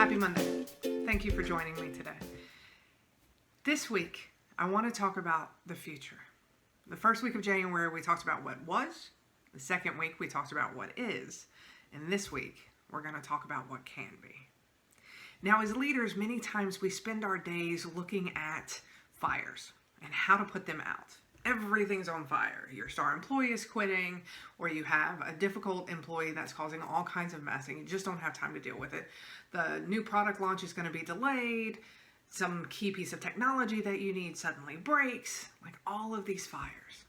Happy Monday. Thank you for joining me today. This week, I want to talk about the future. The first week of January, we talked about what was. The second week, we talked about what is. And this week, we're going to talk about what can be. Now, as leaders, many times we spend our days looking at fires and how to put them out. Everything's on fire. Your star employee is quitting, or you have a difficult employee that's causing all kinds of mess and you just don't have time to deal with it. The new product launch is going to be delayed. Some key piece of technology that you need suddenly breaks, like all of these fires.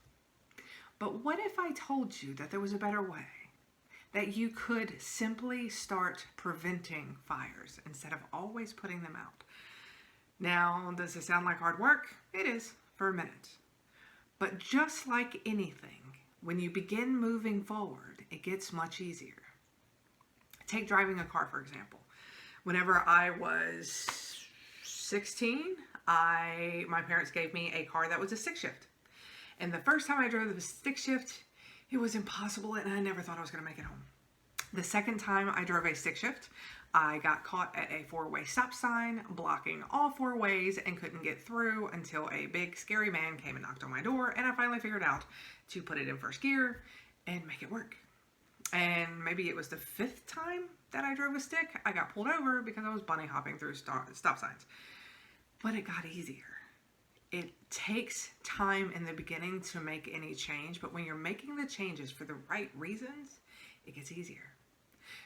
But what if I told you that there was a better way? That you could simply start preventing fires instead of always putting them out. Now, does it sound like hard work? It is, for a minute. But just like anything, when you begin moving forward, it gets much easier. Take driving a car, for example. Whenever I was 16, my parents gave me a car that was a stick shift. And the first time I drove the stick shift, it was impossible and I never thought I was going to make it home. The second time I drove a stick shift, I got caught at a four-way stop sign, blocking all four ways and couldn't get through until a big scary man came and knocked on my door, and I finally figured out to put it in first gear and make it work. And maybe it was the fifth time that I drove a stick, I got pulled over because I was bunny hopping through stop signs. But it got easier. It takes time in the beginning to make any change, but when you're making the changes for the right reasons, it gets easier.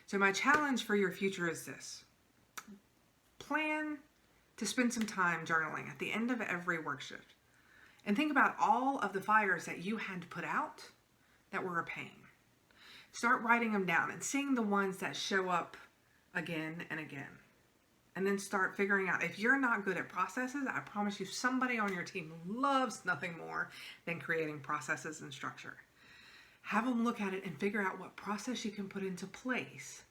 So my challenge for your future is this. Plan to spend some time journaling at the end of every work shift. And think about all of the fires that you had to put out that were a pain. Start writing them down and seeing the ones that show up again and again. And then start figuring out, if you're not good at processes, I promise you somebody on your team loves nothing more than creating processes and structure. Have them look at it and figure out what process you can put into place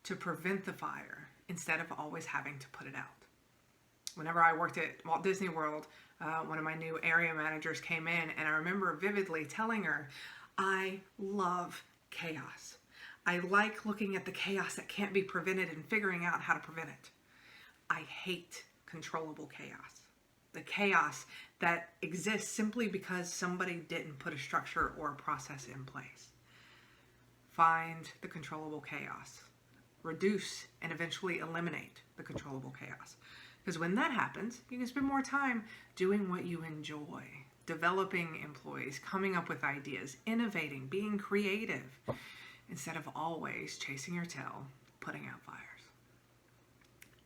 to prevent the fire instead of always having to put it out. Whenever I worked at Walt Disney World, one of my new area managers came in and I remember vividly telling her, I love chaos. I like looking at the chaos that can't be prevented and figuring out how to prevent it. I hate controllable chaos. The chaos that exists simply because somebody didn't put a structure or a process in place. Find the controllable chaos. Reduce and eventually eliminate the controllable chaos. Because when that happens, you can spend more time doing what you enjoy, developing employees, coming up with ideas, innovating, being creative, instead of always chasing your tail, putting out fires.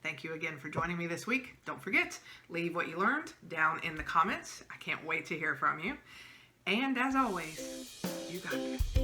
Thank you again for joining me this week. Don't forget, leave what you learned down in the comments. I can't wait to hear from you. And as always, you got this.